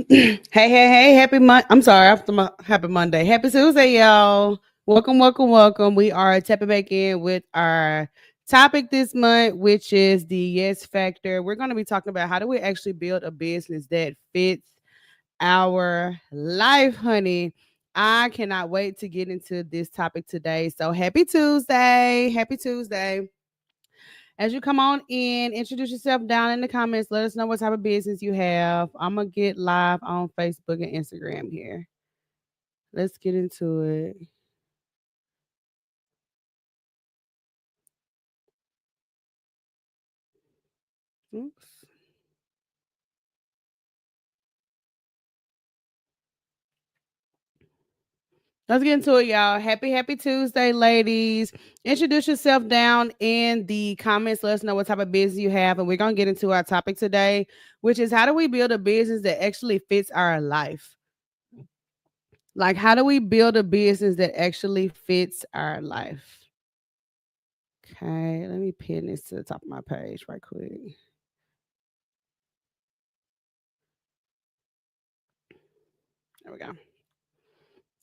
Hey, happy I'm sorry, happy Monday. Happy Tuesday, y'all. Welcome. We are tapping back in with our topic this month, which is the yes factor. We're going to be talking about how do we actually build a business that fits our life, honey. I cannot wait to get into this topic today. So happy Tuesday. Happy Tuesday. As you come on in, introduce yourself down in the comments. Let us know what type of business you have. I'm going to get live on Facebook and Instagram here. Let's get into it. Oops. Let's get into it, y'all. Happy Tuesday, ladies. Introduce yourself down in the comments. Let us know what type of business you have. And we're going to get into our topic today, which is how do we build a business that actually fits our life? Like, how do we build a business that actually fits our life? Okay, let me pin this to the top of my page right quick. There we go.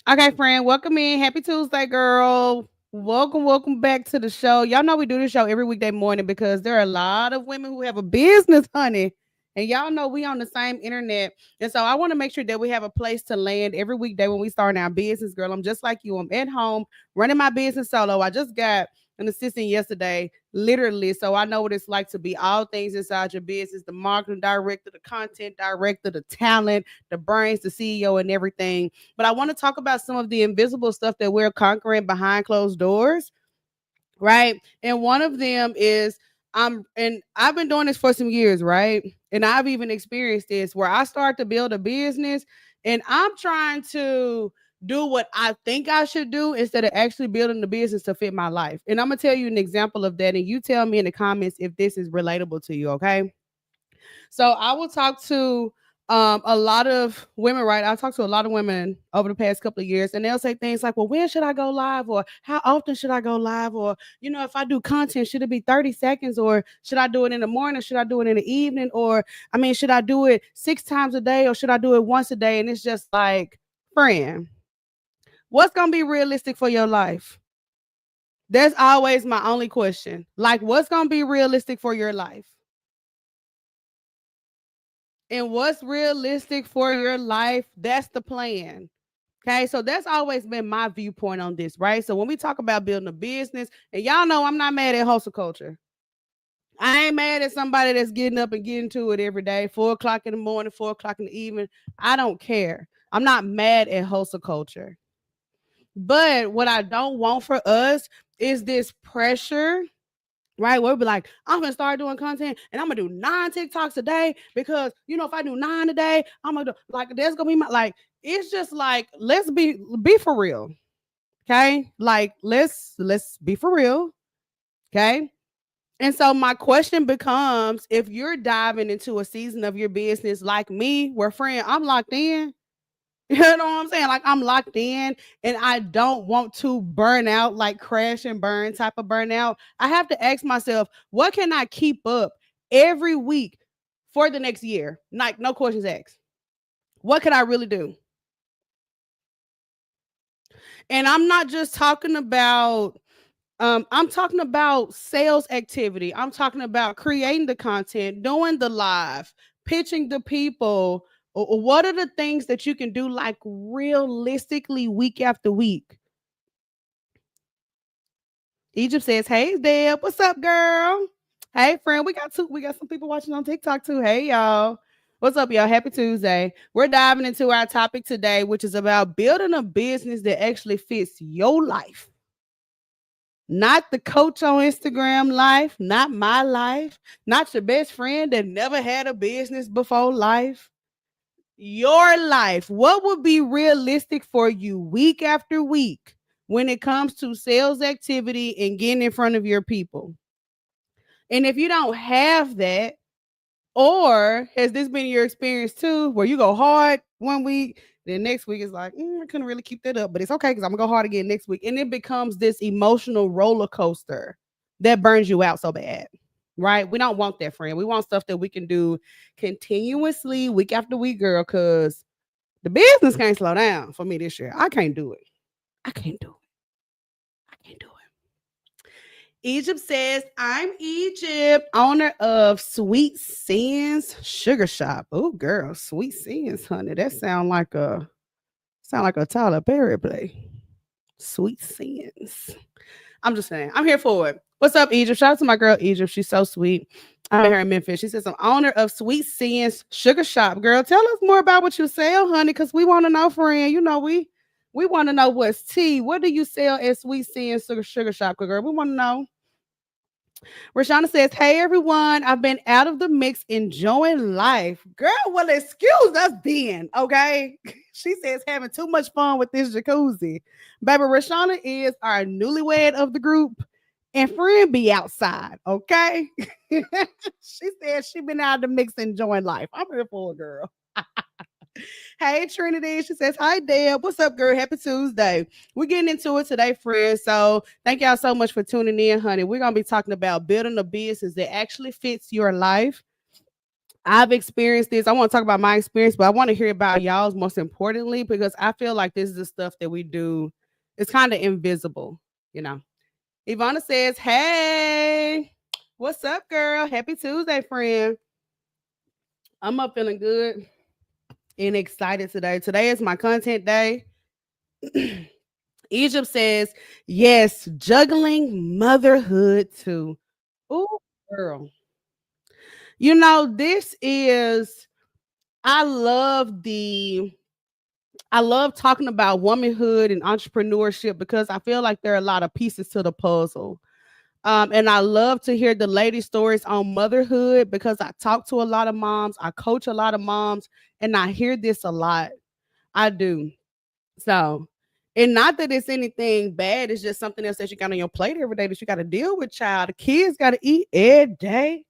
Okay, friend, welcome in. Happy Tuesday, girl. Welcome back to the show. Y'all know we do this show every weekday morning because there are a lot of women who have a business, honey. And y'all know we on the same internet. And so I want to make sure that we have a place to land every weekday when we start our business, girl. I'm just like you. I'm at home running my business solo. I just got an assistant yesterday, literally. So I know what it's like to be all things inside your business, the marketing director, the content director, the talent, the brains, the CEO, and everything. But I want to talk about some of the invisible stuff that we're conquering behind closed doors, right? And one of them is and I've been doing this for some years, right? And I've even experienced this where I start to build a business and I'm trying to do what I think I should do instead of actually building the business to fit my life. And I'm gonna tell you an example of that, and you tell me in the comments if this is relatable to you, okay? So I will talk to a lot of women, right? I talked to a lot of women over the past couple of years, and they'll say things like, well, when should I go live? Or how often should I go live? Or, if I do content, should it be 30 seconds? Or should I do it in the morning? Should I do it in the evening? Or, should I do it 6 times a day? Or should I do it once a day? And it's just like, friend, what's going to be realistic for your life? That's always my only question. Like, what's going to be realistic for your life? And what's realistic for your life, that's the plan. Okay, so that's always been my viewpoint on this, right? So when we talk about building a business, and y'all know I'm not mad at hustle culture. I ain't mad at somebody that's getting up and getting to it every day, 4 o'clock in the morning, 4 o'clock in the evening. I don't care. I'm not mad at hustle culture. But what I don't want for us is this pressure, right? We'll be like, I'm gonna start doing content and I'm gonna do 9 TikToks a day because if I do 9 a day, I'm gonna do like that's gonna be my like it's just like let's be for real. Okay. Like let's be for real. Okay. And so my question becomes if you're diving into a season of your business like me, where friend, I'm locked in. You know what I'm saying? Like I'm locked in and I don't want to burn out, like crash and burn type of burnout. I have to ask myself, what can I keep up every week for the next year? Like, no questions asked. What can I really do? And I'm not just talking about I'm talking about sales activity. I'm talking about creating the content, doing the live, pitching the people. What are the things that you can do like realistically week after week? Egypt says, "Hey Deb, what's up, girl? Hey friend, we got some people watching on TikTok too. Hey y'all. What's up, y'all? Happy Tuesday. We're diving into our topic today, which is about building a business that actually fits your life. Not the coach on Instagram life, not my life, not your best friend that never had a business before life. Your life. What would be realistic for you week after week when it comes to sales activity and getting in front of your people? And if you don't have that, or has this been your experience too, where you go hard one week, then next week is like, I couldn't really keep that up, but it's okay because I'm gonna go hard again next week. And it becomes this emotional roller coaster that burns you out so bad. right? We don't want that, friend. We want stuff that we can do continuously, week after week, girl, because the business can't slow down for me this year. I can't do it. I can't do it. I can't do it. Egypt says, I'm Egypt, owner of Sweet Sins Sugar Shop. Oh, girl, Sweet Sins, honey. That sound like a Tyler Perry play. Sweet Sins. I'm just saying, I'm here for it. What's up, Egypt? Shout out to my girl Egypt. She's so sweet. I met her in Memphis. She says, I'm owner of Sweet Sins Sugar Shop. Girl, tell us more about what you sell, honey, because we want to know, friend. You know, we want to know what's tea. What do you sell at Sweet Sins Sugar Shop, girl? We want to know. Rashana says, hey everyone, I've been out of the mix enjoying life. Girl, well, excuse us then, okay? She says, having too much fun with this jacuzzi. Baby, Rashana is our newlywed of the group. And friend be outside, okay? She said she been out of the mix enjoying life. I'm here for a girl. Hey, Trinity. She says, hi, Deb. What's up, girl? Happy Tuesday. We're getting into it today, friends. So thank y'all so much for tuning in, honey. We're going to be talking about building a business that actually fits your life. I've experienced this. I want to talk about my experience, but I want to hear about y'all's most importantly, because I feel like this is the stuff that we do. It's kind of invisible, you know. Ivana says, hey, what's up, girl? Happy Tuesday, friend. I'm up feeling good and excited today. Today is my content day. Egypt says, yes, juggling motherhood too. Oh, girl. You know, this is, I love the, I love talking about womanhood and entrepreneurship because I feel like there are a lot of pieces to the puzzle. And I love to hear the lady stories on motherhood because I talk to a lot of moms, I coach a lot of moms, and I hear this a lot. I do. So, and not that it's anything bad, it's just something else that you got on your plate every day that you got to deal with, child. The kids got to eat every day.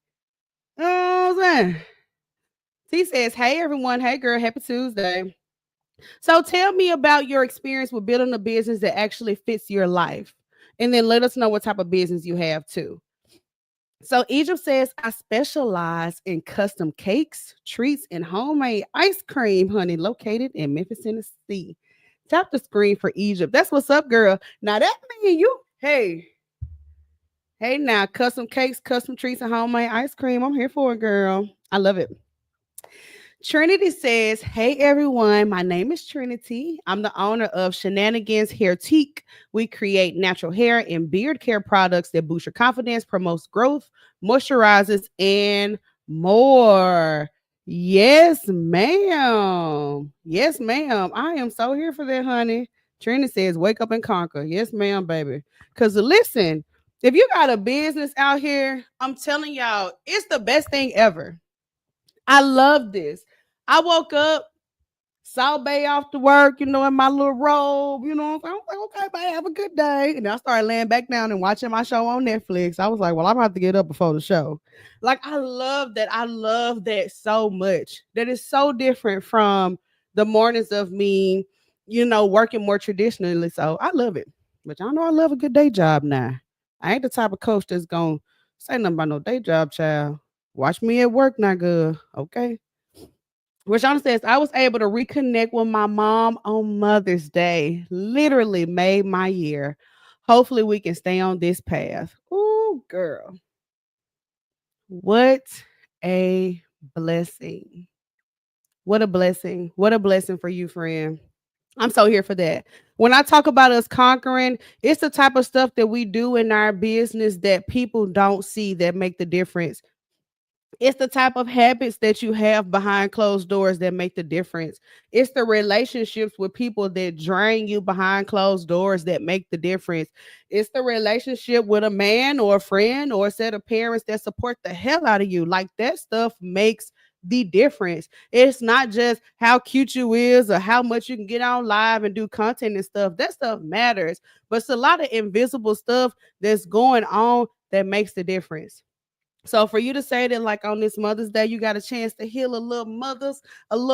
You know what I'm saying? T says, hey everyone, hey girl, happy Tuesday. So tell me about your experience with building a business that actually fits your life. And then let us know what type of business you have too. So Egypt says, I specialize in custom cakes, treats, and homemade ice cream, honey, located in Memphis, Tennessee. Tap the screen for Egypt. That's what's up, girl. Now that means you, hey, now custom cakes, custom treats, and homemade ice cream. I'm here for it, girl. I love it. Trinity says, hey everyone, my name is Trinity. I'm the owner of Shenanigans Hair Teak. We create natural hair and beard care products that boost your confidence, promotes growth, moisturizes, and more. Yes, ma'am. Yes, ma'am. I am so here for that, honey. Trinity says, wake up and conquer. Yes, ma'am, baby. Because listen, if you got a business out here, I'm telling y'all, it's the best thing ever. I love this. I woke up, saw Bay off to work, you know, in my little robe, you know. I was like, okay, Bay, have a good day. And I started laying back down and watching my show on Netflix. I was like, well, I'm gonna have to get up before the show. Like, I love that. I love that so much. That is so different from the mornings of me, you know, working more traditionally. So I love it. But y'all know I love a good day job now. I ain't the type of coach that's gonna say nothing about no day job, child. Watch me at work, not good. Okay. Rashana says, I was able to reconnect with my mom on Mother's Day. Literally made my year. Hopefully, we can stay on this path. Ooh, girl. What a blessing. What a blessing. What a blessing for you, friend. I'm so here for that. When I talk about us conquering, it's the type of stuff that we do in our business that people don't see that make the difference. It's the type of habits that you have behind closed doors that make the difference. It's the relationships with people that drain you behind closed doors that make the difference. It's the relationship with a man or a friend or a set of parents that support the hell out of you. Like that stuff makes the difference. It's not just how cute you is or how much you can get on live and do content and stuff. That stuff matters. But it's a lot of invisible stuff that's going on that makes the difference. So for you to say that like on this Mother's Day, you got a chance to heal a little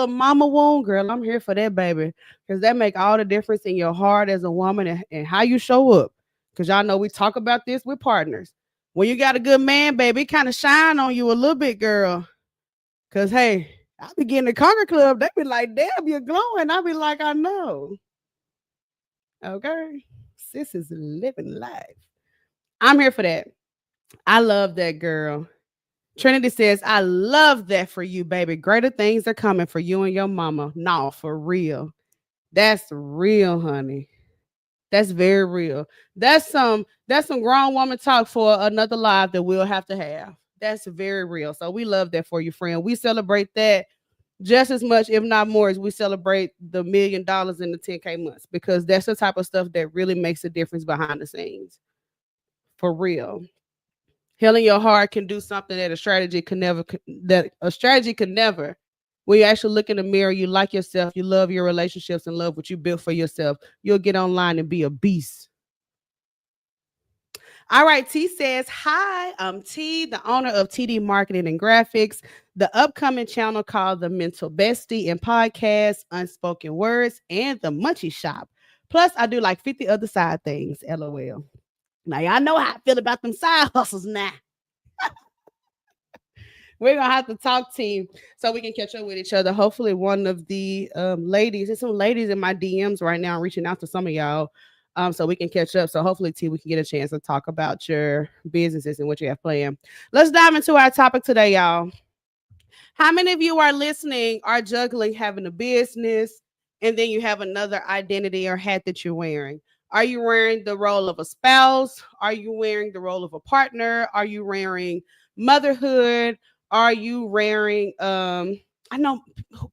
mama wound, girl, I'm here for that, baby. Because that make all the difference in your heart as a woman and how you show up. Because y'all know we talk about this with partners. When you got a good man, baby, it kind of shine on you a little bit, girl. Cause hey, I be getting the Conquer Club. They be like, damn, you're glowing. I be like, I know. Okay. Sis is living life. I'm here for that. I love that, girl. Trinity says, I love that for you, baby. Greater things are coming for you and your mama. No, for real. That's real, honey. That's very real. That's some grown woman talk for another life that we'll have to have. That's very real. So we love that for you, friend. We celebrate that just as much, if not more, as we celebrate the $1,000,000 in the 10K months, because that's the type of stuff that really makes a difference behind the scenes. For real. Healing your heart can do something that a strategy could never. When you actually look in the mirror, you like yourself, you love your relationships, and love what you built for yourself. You'll get online and be a beast. All right, T says, hi, I'm T, the owner of TD Marketing and Graphics, the upcoming channel called The Mental Bestie and Podcast, Unspoken Words, and The Munchie Shop. Plus, I do like 50 other side things, LOL. Now, y'all know how I feel about them side hustles now. We're going to have to talk, team, so we can catch up with each other. Hopefully, one of the ladies, there's some ladies in my DMs right now reaching out to some of y'all. So we can catch up. So hopefully, T, we can get a chance to talk about your businesses and what you have planned. Let's dive into our topic today, y'all. How many of you are listening are juggling having a business and then you have another identity or hat that you're wearing? Are you wearing the role of a spouse? Are you wearing the role of a partner? Are you wearing motherhood? Are you wearing I know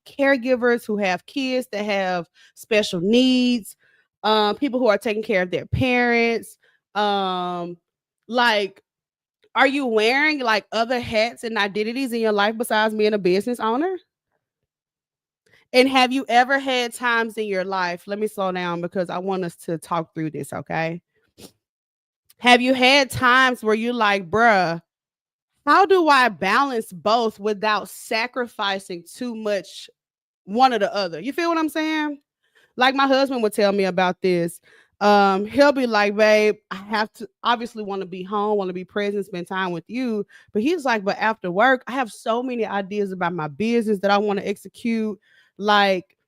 caregivers who have kids that have special needs, people who are taking care of their parents, like, are you wearing like other hats and identities in your life besides being a business owner? And have you ever had times in your life? Let me slow down because I want us to talk through this, okay? Have you had times where you like, bruh, how do I balance both without sacrificing too much one or the other? You feel what I'm saying? Like my husband would tell me about this. He'll be like, babe, I have to obviously want to be home, want to be present, spend time with you. But he's like, but after work, I have so many ideas about my business that I want to execute. Like,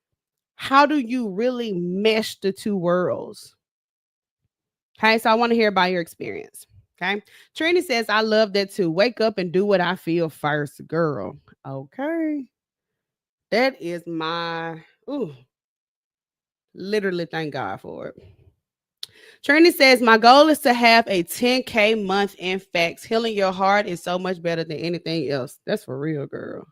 how do you really mesh the two worlds? Okay, so I want to hear about your experience. Okay. Trini says, I love that too. Wake up and do what I feel first, girl. Okay. That is my ooh, literally thank God for it. Trini says, my goal is to have a 10K month. In fact, healing your heart is so much better than anything else. That's for real, girl.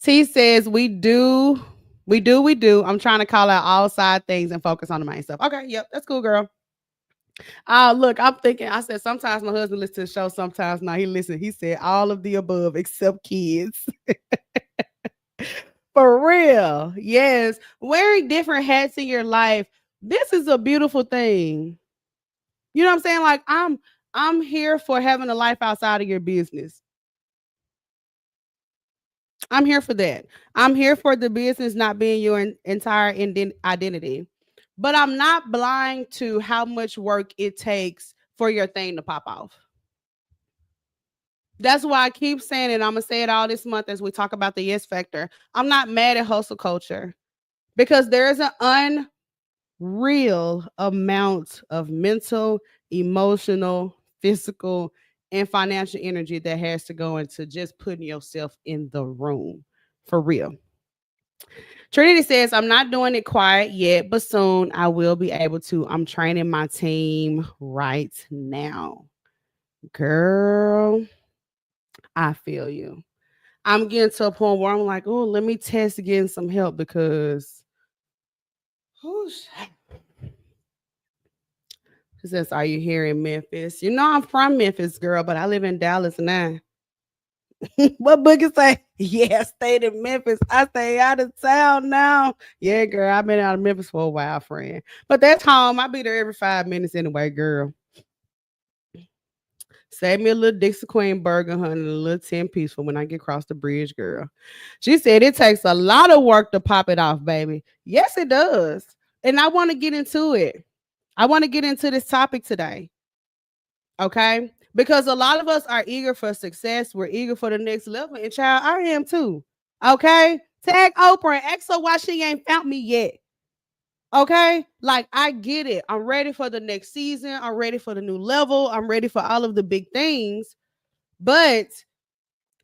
T says, we do. I'm trying to call out all side things and focus on the main stuff. Okay, yep, that's cool, girl. Look, I'm thinking, I said, sometimes my husband listens to the show, sometimes not. He listen, he said all of the above except kids. For real. Yes. Wearing different hats in your life. This is a beautiful thing. You know what I'm saying? Like I'm here for having a life outside of your business. I'm here for that. I'm here for the business not being your entire identity. But I'm not blind to how much work it takes for your thing to pop off. That's why I keep saying it. I'm gonna say it all this month as we talk about the yes factor. I'm not mad at hustle culture because there is an unreal amount of mental, emotional, physical, and financial energy that has to go into just putting yourself in the room for real. Trinity says, I'm not doing it quiet yet, but soon I will be able to. I'm training my team right now. Girl, I feel you. I'm getting to a point where I'm like, oh, let me test getting some help because whoosh. She says, are you here in Memphis? You know, I'm from Memphis, girl, but I live in Dallas now. What Boogie say? Yeah, I stayed in Memphis. I stay out of town now. Yeah, girl, I've been out of Memphis for a while, friend. But that's home. I be there every 5 minutes anyway, girl. Save me a little Dixie Queen burger, honey, and a little 10-piece for when I get across the bridge, girl. She said it takes a lot of work to pop it off, baby. Yes, it does. And I want to get into it. I want to get into this topic today. Okay. Because a lot of us are eager for success. We're eager for the next level. And child, I am too. Okay. Tag Oprah and ask her why she ain't found me yet. Okay. Like, I get it. I'm ready for the next season. I'm ready for the new level. I'm ready for all of the big things. But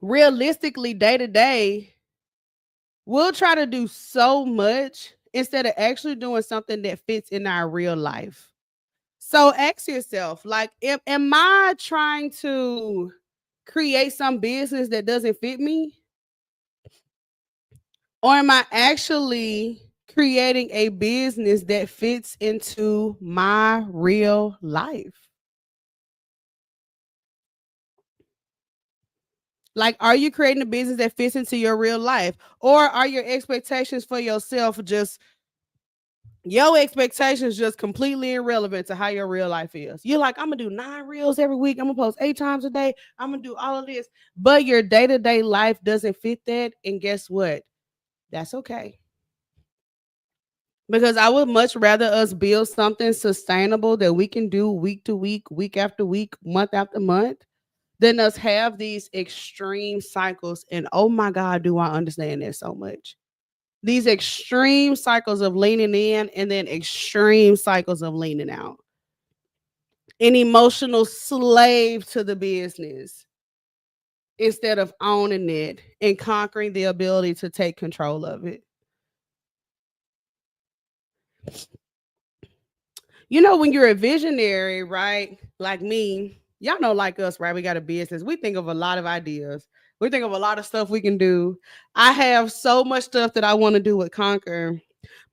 realistically, day to day, we'll try to do so much instead of actually doing something that fits in our real life. So ask yourself, like, am I trying to create some business that doesn't fit me? Or am I actually creating a business that fits into my real life? Like, are you creating a business that fits into your real life? Or are your expectations for yourself just your expectations just completely irrelevant to how your real life is? You're like, I'm gonna do 9 reels every week. I'm gonna post 8 times a day. I'm gonna do all of this, but your day-to-day life doesn't fit that. And guess what? That's okay. Because I would much rather us build something sustainable that we can do week to week, week after week, month after month, than us have these extreme cycles. And oh my God, do I understand that so much? These extreme cycles of leaning in and then extreme cycles of leaning out. An emotional slave to the business instead of owning it and conquering the ability to take control of it. You know, when you're a visionary, right? Like me, y'all know, like us, right? We got a business. We think of a lot of ideas. We think of a lot of stuff we can do. I have so much stuff that I want to do with Conquer,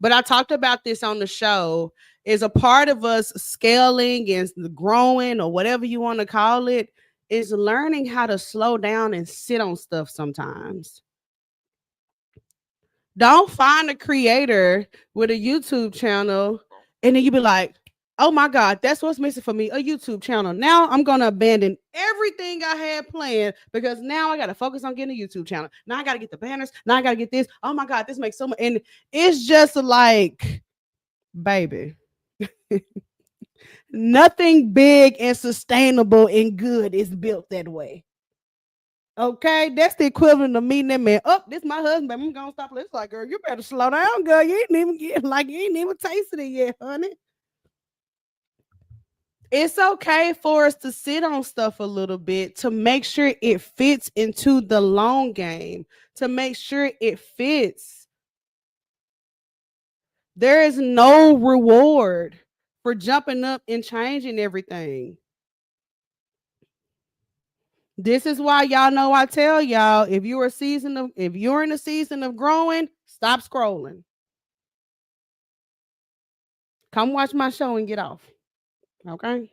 but I talked about this on the show. Is a part of us scaling and growing, or whatever you want to call it, is learning how to slow down and sit on stuff sometimes. Don't find a creator with a YouTube channel and then you be like, oh my God, that's what's missing for me, a YouTube channel. Now I'm going to abandon everything I had planned because now I got to focus on getting a YouTube channel. Now I got to get the banners. Now I got to get this. Oh my God, this makes so much. And it's just like, baby, nothing big and sustainable and good is built that way. Okay, that's the equivalent of meeting that man. Oh, this my husband. I'm gonna stop. It's like, girl, you better slow down, girl. You ain't even get like you ain't even tasted it yet, honey. It's okay for us to sit on stuff a little bit to make sure it fits into the long game, to make sure it fits. There is no reward for jumping up and changing everything. This is why y'all know I tell y'all if you're in a season of growing, stop scrolling. Come watch my show and get off. Okay.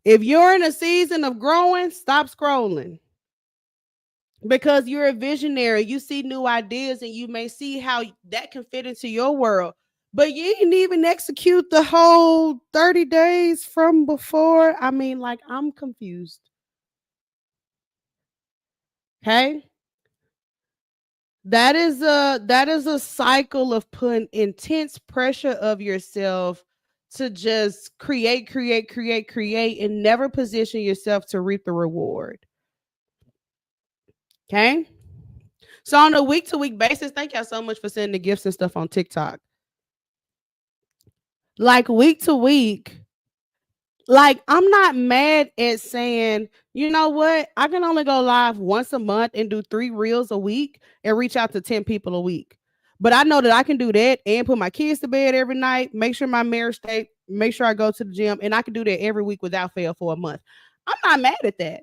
If you're in a season of growing, stop scrolling because you're a visionary. You see new ideas and you may see how that can fit into your world, but you didn't even execute the whole 30 days from before. I mean, like, I'm confused. Okay. That is a cycle of putting intense pressure of yourself to just create and never position yourself to reap the reward. Okay. So on a week to week basis, thank y'all so much for sending the gifts and stuff on TikTok. Like, week to week, like, I'm not mad at saying, you know what, I can only go live once a month and do 3 reels a week and reach out to 10 people a week. But I know that I can do that and put my kids to bed every night, make sure my marriage stay, make sure I go to the gym, and I can do that every week without fail for a month. I'm not mad at that.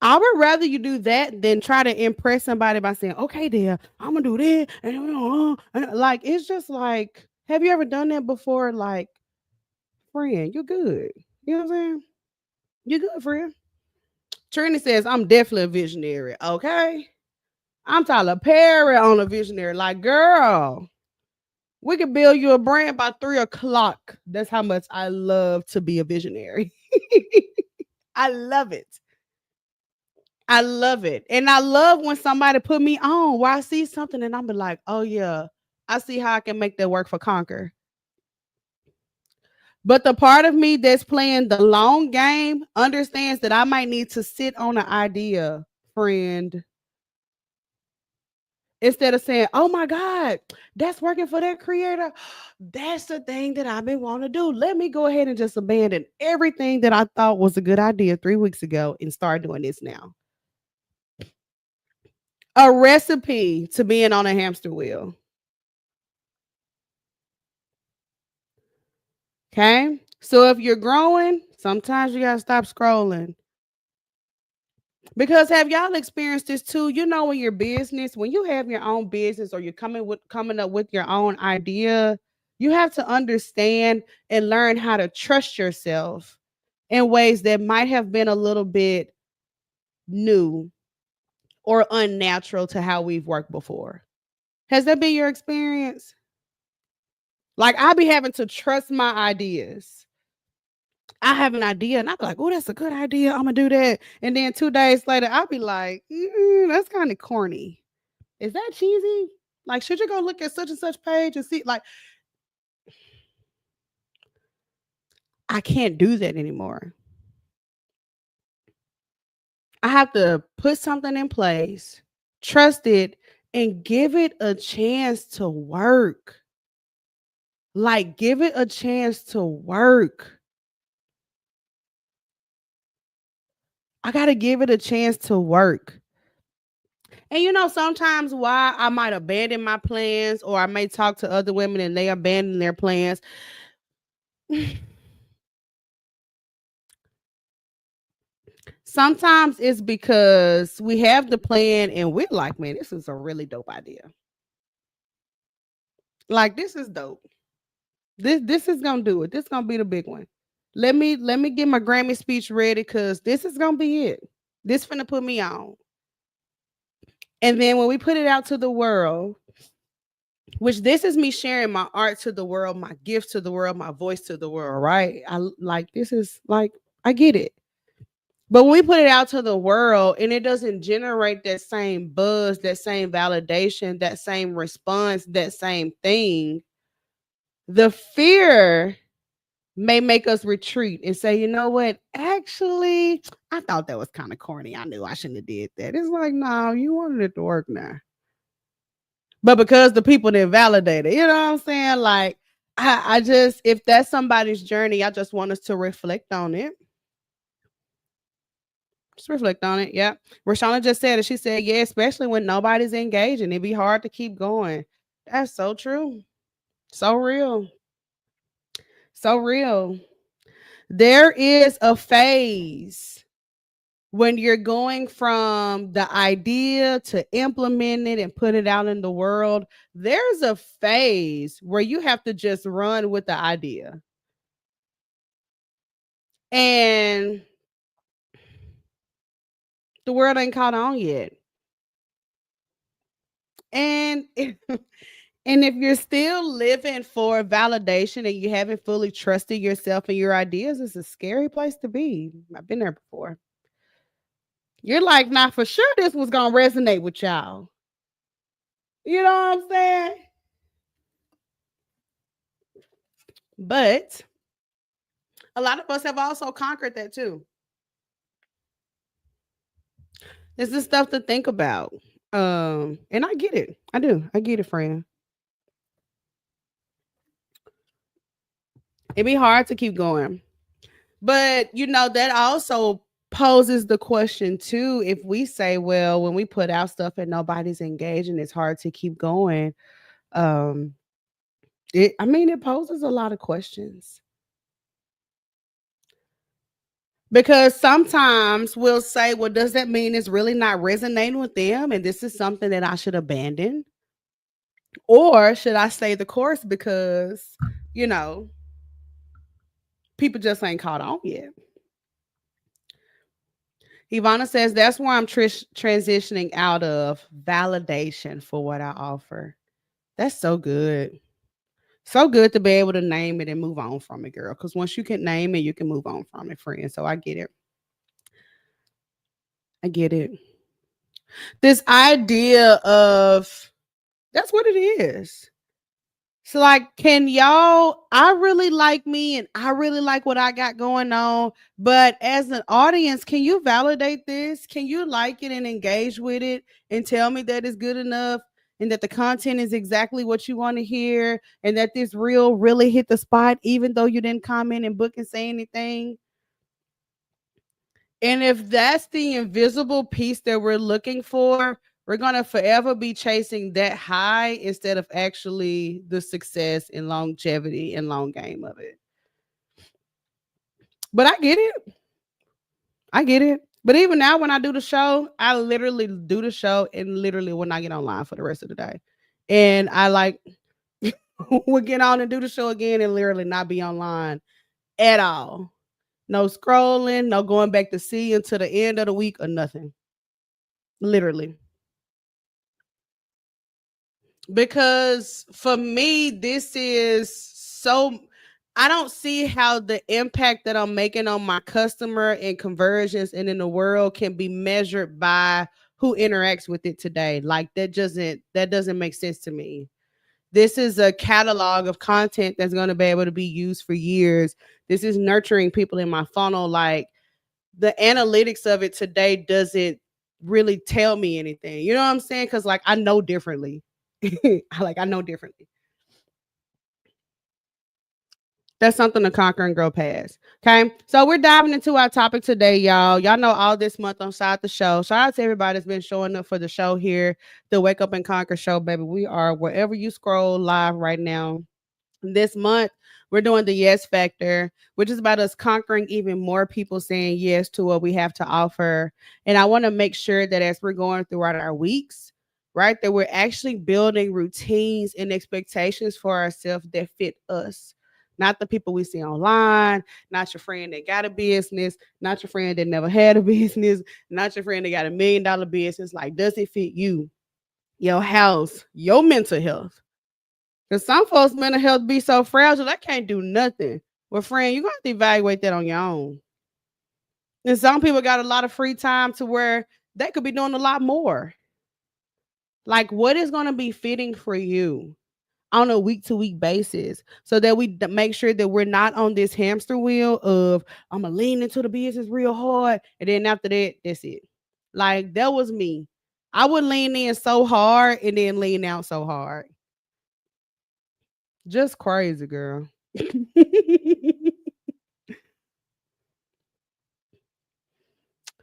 I would rather you do that than try to impress somebody by saying, okay, dear, I'm gonna do this. And like, it's just like, have you ever done that before? Like, friend, you're good. You know what I'm saying? You're good, friend. Trini says, I'm definitely a visionary. Okay. I'm Tyler Perry on a visionary. Like, girl, we could build you a brand by 3 o'clock. That's how much I love to be a visionary. I love it. I love it. And I love when somebody put me on where I see something and I'm be like, oh yeah, I see how I can make that work for Conquer. But the part of me that's playing the long game understands that I might need to sit on an idea, friend, instead of saying, "Oh my God, that's working for that creator. That's the thing that I've been wanting to do. Let me go ahead and just abandon everything that I thought was a good idea 3 weeks ago and start doing this now." A recipe to being on a hamster wheel. Okay. So if you're growing, sometimes you gotta stop scrolling. Because have y'all experienced this too? You know, in your business, when you have your own business or you're coming up with your own idea, you have to understand and learn how to trust yourself in ways that might have been a little bit new or unnatural to how we've worked before. Has that been your experience? Like I be having to trust my ideas. I have an idea and I'll be like, oh, that's a good idea. I'm gonna do that. And then 2 days later, I'll be like, that's kind of corny. Is that cheesy? Like, should you go look at such and such page and see? Like, I can't do that anymore. I have to put something in place, trust it, and give it a chance to work. Like, give it a chance to work. I got to give it a chance to work. And you know, sometimes why I might abandon my plans or I may talk to other women and they abandon their plans. Sometimes it's because we have the plan and we're like, man, this is a really dope idea. Like this is dope. This is gonna do it. This is gonna be the big one. Let me get my Grammy speech ready because this is gonna be it. This finna put me on. And then when we put it out to the world, which this is me sharing my art to the world, my gift to the world, my voice to the world, right? I like this is like I get it. But when we put it out to the world and it doesn't generate that same buzz, that same validation, that same response, that same thing, the fear may make us retreat and say, you know what? Actually, I thought that was kind of corny. I knew I shouldn't have did that. It's like, no, you wanted it to work now. But because the people didn't validate it, you know what I'm saying? Like, I just, if that's somebody's journey, I just want us to reflect on it. Just reflect on it. Yeah. Rashana just said it. She said, yeah, especially when nobody's engaging, it'd be hard to keep going. That's so true. So real. So real. There is a phase when you're going from the idea to implement it and put it out in the world. There's a phase where you have to just run with the idea. And the world ain't caught on yet. And and if you're still living for validation and you haven't fully trusted yourself and your ideas, it's a scary place to be. I've been there before. You're like, nah, for sure this was gonna resonate with y'all. You know what I'm saying? But a lot of us have also conquered that too. This is stuff to think about. And I get it. I do. I get it, friend. It'd be hard to keep going. But you know, that also poses the question too. If we say, well, when we put out stuff and nobody's engaging, it's hard to keep going. Um, it poses a lot of questions. Because sometimes we'll say, well, does that mean it's really not resonating with them? And this is something that I should abandon? Or should I stay the course because, you know, people just ain't caught on yet? Ivana says that's why I'm transitioning out of validation for what I offer. That's so good. So good to be able to name it and move on from it, girl. Because once you can name it, you can move on from it, friend. So I get it. I get it. This idea of that's what it is. So like, can y'all, I really like me and I really like what I got going on, but as an audience, can you validate this? Can you like it and engage with it and tell me that it's good enough and that the content is exactly what you want to hear and that this reel really hit the spot even though you didn't comment and book and say anything? And if that's the invisible piece that we're looking for, we're going to forever be chasing that high instead of actually the success and longevity and long game of it. But I get it. I get it. But even now, when I do the show, I literally do the show and literally will not get online for the rest of the day. And I like will get on and do the show again and literally not be online at all. No scrolling, no going back to see until the end of the week or nothing. Literally. Because for me, this is so, I don't see how the impact that I'm making on my customer and conversions and in the world can be measured by who interacts with it today. Like that doesn't make sense to me. This is a catalog of content that's going to be able to be used for years. This is nurturing people in my funnel. Like the analytics of it today doesn't really tell me anything. You know what I'm saying? Because like I know differently. I know differently. That's something to conquer and grow past. Okay. So we're diving into our topic today, y'all. Y'all know all this month on Side the Show. Shout out to everybody that's been showing up for the show here, the Wake Up and Conquer show, baby. We are wherever you scroll live right now. This month, we're doing the Yes Factor, which is about us conquering even more people saying yes to what we have to offer. And I want to make sure that as we're going throughout our weeks, right, that we're actually building routines and expectations for ourselves that fit us. Not the people we see online, not your friend that got a business, not your friend that never had a business, not your friend that got $1 million business. Like, does it fit you, your house, your mental health? Because some folks' mental health be so fragile, they can't do nothing. Well, friend, you're going to have to evaluate that on your own. And some people got a lot of free time to where they could be doing a lot more. Like, what is going to be fitting for you on a week to week basis so that we make sure that we're not on this hamster wheel of, I'm going to lean into the business real hard. And then after that, that's it. Like, that was me. I would lean in so hard and then lean out so hard. Just crazy, girl.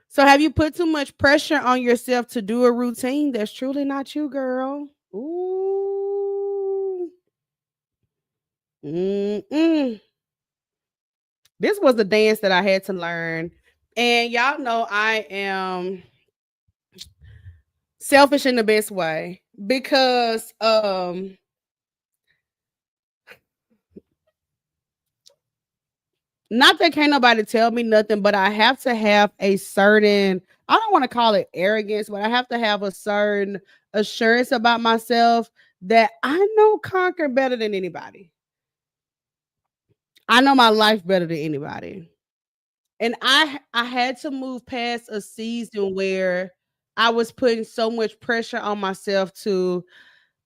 So have you put too much pressure on yourself to do a routine that's truly not you, girl? Ooh. Mm-mm. This was a dance that I had to learn. And y'all know I am selfish in the best way because not that can't nobody tell me nothing, but I have to have a certain, I don't want to call it arrogance, but I have to have a certain assurance about myself that I know conquer better than anybody. I know my life better than anybody. And I had to move past a season where I was putting so much pressure on myself to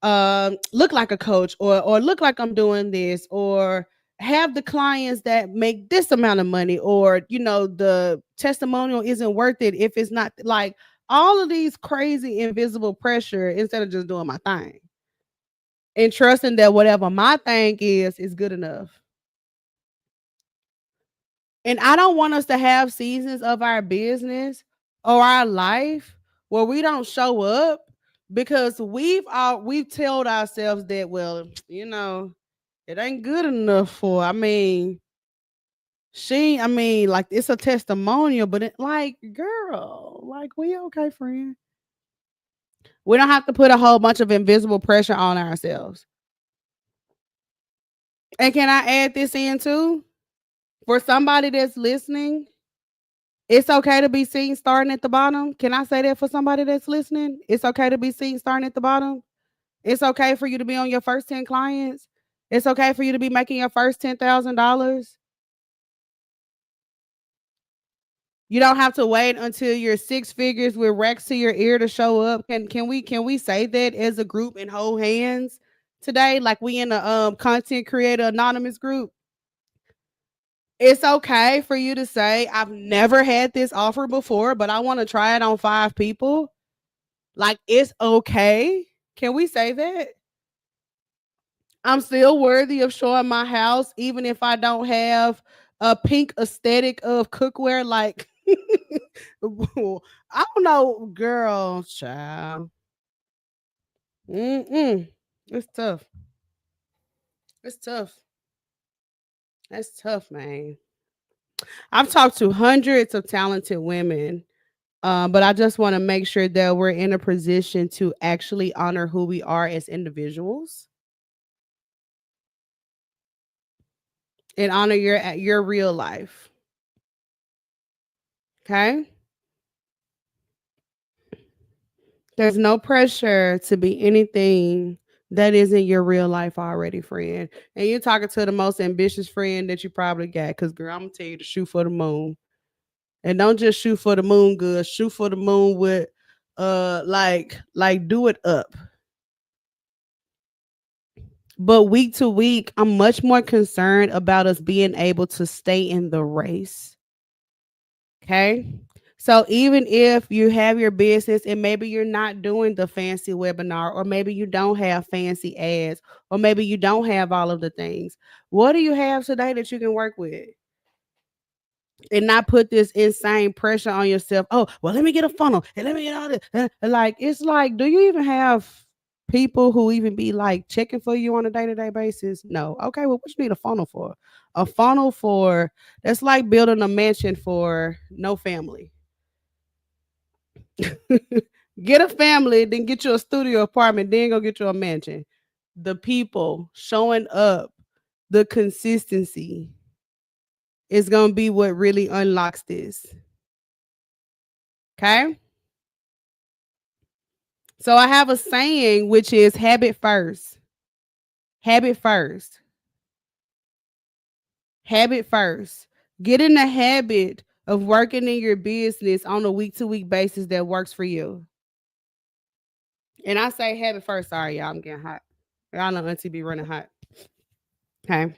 look like a coach or look like I'm doing this or have the clients that make this amount of money or the testimonial isn't worth it if it's not, like, all of these crazy invisible pressure instead of just doing my thing and trusting that whatever my thing is good enough. And I don't want us to have seasons of our business or our life where we don't show up because we've told ourselves that, well, it ain't good enough for. Like, it's a testimonial, but it, like, girl, like, we okay, friend. We don't have to put a whole bunch of invisible pressure on ourselves. And can I add this in too? For somebody that's listening, it's okay to be seen starting at the bottom. Can I say that for somebody that's listening? It's okay to be seen starting at the bottom. It's okay for you to be on your first 10 clients. It's okay for you to be making your first $10,000. You don't have to wait until you're six figures with racks to your ear to show up. Can we say that as a group and hold hands? today, like we in a content creator anonymous group, it's okay for you to say, I've never had this offer before, but I want to try it on 5 people. Like, it's okay. Can we say that? I'm still worthy of showing my house, even if I don't have a pink aesthetic of cookware. Like, I don't know, girl, child. It's tough. It's tough. That's tough, man. I've talked to hundreds of talented women, but I just want to make sure that we're in a position to actually honor who we are as individuals and honor your real life. Okay? There's no pressure to be anything that isn't your real life already, friend. And you're talking to the most ambitious friend that you probably got. Because, girl, I'm gonna tell you to shoot for the moon. And don't just shoot for the moon good. Shoot for the moon with like do it up. But week to week, I'm much more concerned about us being able to stay in the race. Okay. So even if you have your business and maybe you're not doing the fancy webinar, or maybe you don't have fancy ads, or maybe you don't have all of the things, what do you have today that you can work with? And not put this insane pressure on yourself. Oh, well, let me get a funnel and let me get all this. Like, it's like, do you even have people who even be like checking for you on a day-to-day basis? No. Okay, well, what you need a funnel for? A funnel for, that's like building a mansion for no family. Get a family, then get you a studio apartment, then go get you a mansion. The people showing up, the consistency is going to be what really unlocks this. Okay? So I have a saying, which is habit first. Habit first. Habit first. Get in the habit of working in your business on a week-to-week basis that works for you. And I say habit first. Sorry, y'all, I'm getting hot. Y'all know Auntie be running hot. Okay.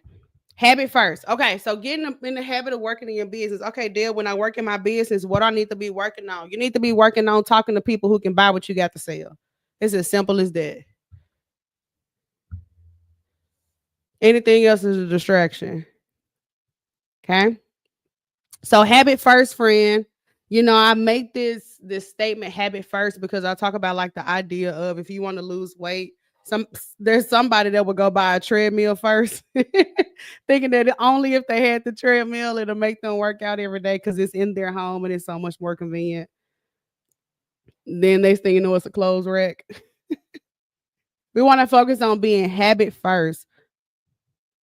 Habit first. Okay, so getting in the habit of working in your business. Okay, Dale, when I work in my business, what I need to be working on? You need to be working on talking to people who can buy what you got to sell. It's as simple as that. Anything else is a distraction. Okay. So habit first, friend. You know, I make this statement habit first because I talk about like the idea of if you want to lose weight, there's somebody that would go buy a treadmill first, thinking that only if they had the treadmill it'll make them work out every day because it's in their home and it's so much more convenient. Then next thing you know, it's a clothes rack. We want to focus on being habit first.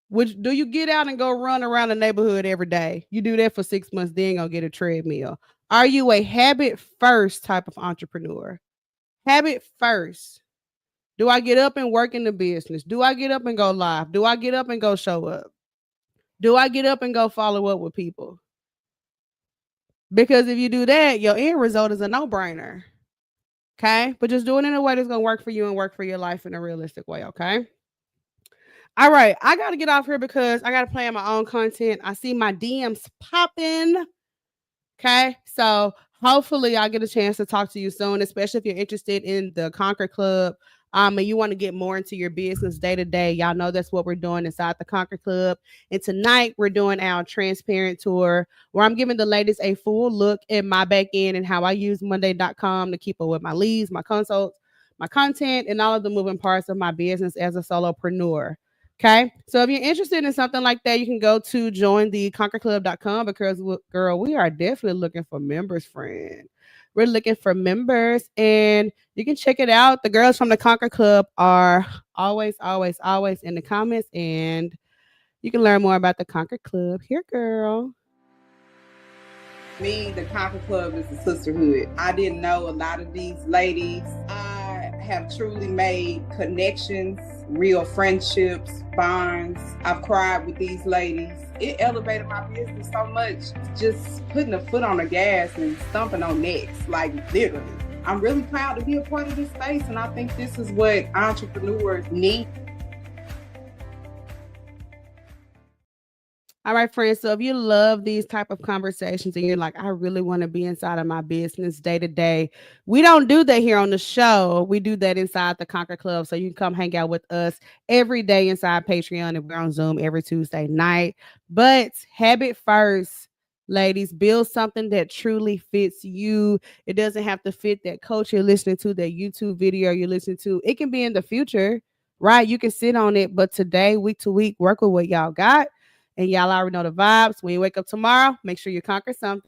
Which do you get out and go run around the neighborhood every day? You do that for 6 months, then go get a treadmill. Are you a habit first type of entrepreneur? Habit first. Do I get up and work in the business? Do I get up and go live? Do I get up and go show up? Do I get up and go follow up with people? Because if you do that, your end result is a no-brainer. Okay? But just do it in a way that's going to work for you and work for your life in a realistic way. Okay? All right, I got to get off here because I got to plan my own content. I see my DMs popping. Okay, so hopefully I'll get a chance to talk to you soon, especially if you're interested in the Conquer Club. And you want to get more into your business day to day. Y'all know that's what we're doing inside the Conquer Club. And tonight we're doing our transparent tour where I'm giving the ladies a full look at my back end and how I use Monday.com to keep up with my leads, my consults, my content, and all of the moving parts of my business as a solopreneur. Okay. So if you're interested in something like that, you can go to jointheconquerclub.com because, girl, we are definitely looking for members, friend. We're looking for members and you can check it out. The girls from the Conquer Club are always in the comments and you can learn more about the Conquer Club here, girl. Me, the Conquer Club is a sisterhood. I didn't know a lot of these ladies. I have truly made connections, real friendships, bonds. I've cried with these ladies. It elevated my business so much, just putting a foot on the gas and stomping on necks, like literally. I'm really proud to be a part of this space, and I think this is what entrepreneurs need. All right, friends. So if you love these type of conversations and you're like, I really want to be inside of my business day to day, we don't do that here on the show. We do that inside the Conquer Club. So you can come hang out with us every day inside Patreon, and we're on Zoom every Tuesday night. But habit first. Ladies, build something that truly fits you. It doesn't have to fit that coach you're listening to, that YouTube video you're listening to. It can be in the future, right? You can sit on it, but today, week to week, work with what y'all got. And y'all already know the vibes. When you wake up tomorrow, make sure you conquer something.